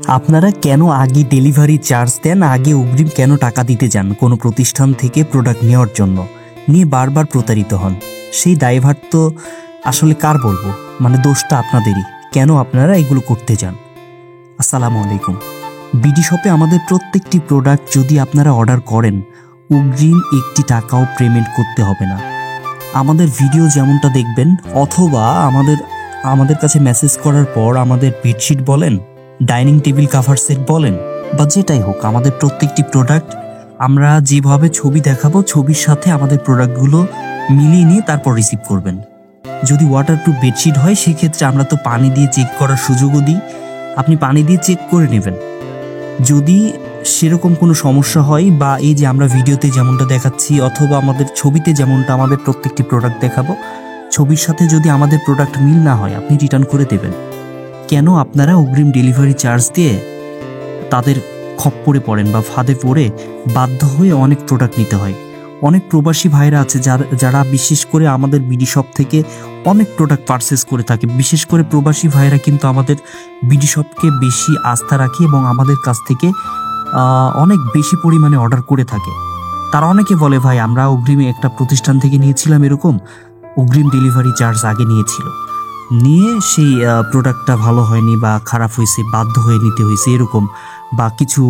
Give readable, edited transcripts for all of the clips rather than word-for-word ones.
আপনারা কেন আগে ডেলিভারি চার্জ দেন, আগে অগ্রিম কেন টাকা দিতে যান কোনো প্রতিষ্ঠান থেকে প্রোডাক্ট নেওয়ার জন্য, নিয়ে বারবার প্রতারিত হন? সেই দায়ভার তো আসলে কার বলবো, মানে দোষটা আপনাদেরই। কেন আপনারা এগুলো করতে যান? আসসালামু আলাইকুম। বিডি শপে আমাদের প্রত্যেকটি প্রোডাক্ট যদি আপনারা অর্ডার করেন, অগ্রিম একটি টাকাও পেমেন্ট করতে হবে না। আমাদের ভিডিও যেমনটা দেখবেন, অথবা আমাদের কাছে মেসেজ করার পর আমাদের বেডশিট বলেন, ডাইনিং টেবিল কাভার সেট বলেন, বা যেটাই হোক, আমাদের প্রত্যেকটি প্রোডাক্ট আমরা যেভাবে ছবি দেখাবো, ছবির সাথে আমাদের প্রোডাক্টগুলো মিলিয়ে নিয়ে তারপর রিসিভ করবেন। যদি ওয়াটারপ্রুফ বেডশিট হয়, সেক্ষেত্রে আমরা তো পানি দিয়ে চেক করার সুযোগও দিই, আপনি পানি দিয়ে চেক করে নেবেন। যদি সেরকম কোনো সমস্যা হয়, বা এই যে আমরা ভিডিওতে যেমনটা দেখাচ্ছি অথবা আমাদের ছবিতে যেমনটা আমাদের প্রত্যেকটি প্রোডাক্ট দেখাবো, ছবির সাথে যদি আমাদের প্রোডাক্ট মিল না হয়, আপনি রিটার্ন করে দেবেন। কেন আপনারা অগ্রিম ডেলিভারি চার্জ দিয়ে তাদের খপ্পরে পড়েন বা ফাঁদে পড়ে বাধ্য হয়ে অনেক প্রোডাক্ট নিতে হয়? অনেক প্রবাসী ভাইরা আছে যারা বিশেষ করে আমাদের বিডি শপ থেকে অনেক প্রোডাক্ট পারচেস করে থাকে। বিশেষ করে প্রবাসী ভাইরা কিন্তু আমাদের বিডি শপকে বেশি আস্থা রাখে এবং আমাদের কাছ থেকে অনেক বেশি পরিমাণে অর্ডার করে থাকে। তারা অনেকে বলে, ভাই আমরা অগ্রিমে একটা প্রতিষ্ঠান থেকে নিয়েছিলাম, এরকম অগ্রিম ডেলিভারি চার্জ আগে নিয়ে সেই প্রোডাক্টটা ভালো হয়নি বা খারাপ হয়েছে, বাধ্য হয়ে নিতে হয়েছে এরকম, বা কিছু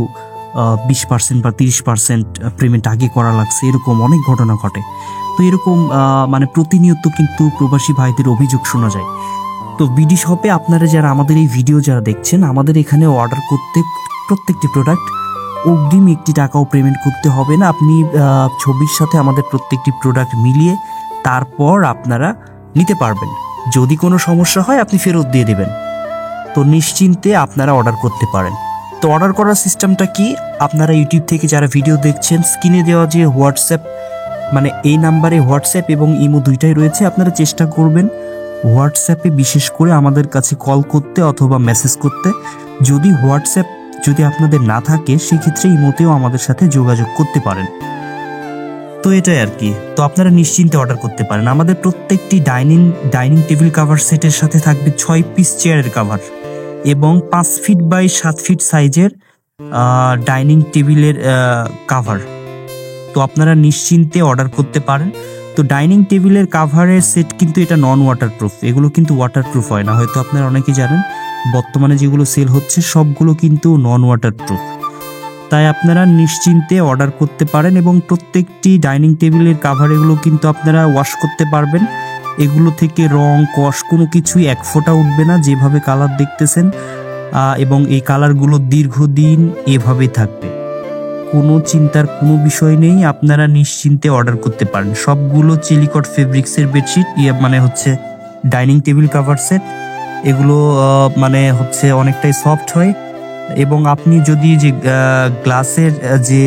20% বা 30% পেমেন্ট আগে করা লাগছে, এরকম অনেক ঘটনা ঘটে। তো এরকম মানে প্রতিনিয়ত কিন্তু প্রবাসী ভাইদের অভিযোগ শোনা যায়। তো বিডি শপে আপনারা যারা আমাদের এই ভিডিও যারা দেখছেন, আমাদের এখানে অর্ডার করতে প্রত্যেকটি প্রোডাক্ট অগ্রিম একটি টাকাও পেমেন্ট করতে হবে না। আপনি ছবির সাথে আমাদের প্রত্যেকটি প্রোডাক্ট মিলিয়ে তারপর আপনারা নিতে পারবেন। যদি কোনো সমস্যা হয়, আপনি ফেরত দিয়ে দেবেন। তো নিশ্চিন্তে আপনারা অর্ডার করতে পারেন। তো অর্ডার করার সিস্টেমটা কি? আপনারা ইউটিউব থেকে যারা ভিডিও দেখছেন, স্ক্রিনে দেওয়া যে হোয়াটসঅ্যাপ, মানে এই নাম্বারে হোয়াটসঅ্যাপ এবং ইমো দুইটাই রয়েছে। আপনারা চেষ্টা করবেন হোয়াটসঅ্যাপে বিশেষ করে আমাদের কাছে কল করতে অথবা মেসেজ করতে। যদি হোয়াটসঅ্যাপ যদি আপনাদের না থাকে, সেক্ষেত্রে ইমোতেও আমাদের সাথে যোগাযোগ করতে পারেন। তো এটাই আর কি। তো আপনারা নিশ্চিন্তে অর্ডার করতে পারেন। আমাদের প্রত্যেকটি ডাইনিং টেবিল কাভার সেটের সাথে থাকবে 6 পিস চেয়ারের কাভার এবং 5 ফিট বাই 7 ফিট সাইজের ডাইনিং টেবিলের কাভার। তো আপনারা নিশ্চিন্তে অর্ডার করতে পারেন। তো ডাইনিং টেবিলের কাভারের সেট কিন্তু এটা নন ওয়াটারপ্রুফ, এগুলো কিন্তু ওয়াটারপ্রুফ হয় না। হয়তো আপনারা অনেকেই জানেন, বর্তমানে যেগুলো সেল হচ্ছে সবগুলো কিন্তু নন ওয়াটারপ্রুফ। তাই আপনারা নিশ্চিন্তে অর্ডার করতে পারেন। এবং প্রত্যেকটি ডাইনিং টেবিলের কাভার এগুলো কিন্তু আপনারা ওয়াশ করতে পারবেন। এগুলো থেকে রং কষ কোনো কিছুই এক ফোঁটা উঠবে না, যেভাবে কালার দেখতেছেন, এবং এই কালারগুলো দীর্ঘদিন এভাবেই থাকবে। কোনো চিন্তার কোনো বিষয় নেই, আপনারা নিশ্চিন্তে অর্ডার করতে পারেন। সবগুলো চিলিকট ফেব্রিক্সের বেডশিট, মানে হচ্ছে ডাইনিং টেবিল কাভার সেট। এগুলো মানে হচ্ছে অনেকটাই সফট হয়, এবং আপনি যদি যে গ্লাসের যে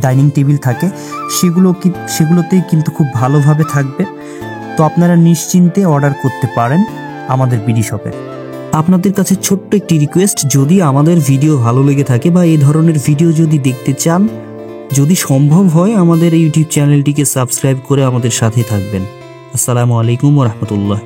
ডাইনিং টেবিল থাকে, সেগুলোতেই কিন্তু খুব ভালোভাবে থাকবে। তো আপনারা নিশ্চিন্তে অর্ডার করতে পারেন আমাদের বিডি শপে। আপনাদের কাছে ছোট্ট একটি রিকোয়েস্ট, যদি আমাদের ভিডিও ভালো লেগে থাকে বা এই ধরনের ভিডিও যদি দেখতে চান, যদি সম্ভব হয় আমাদের ইউটিউব চ্যানেলটিকে সাবস্ক্রাইব করে আমাদের সাথে থাকবেন। আসসালামু আলাইকুম ওয়া রাহমাতুল্লাহ।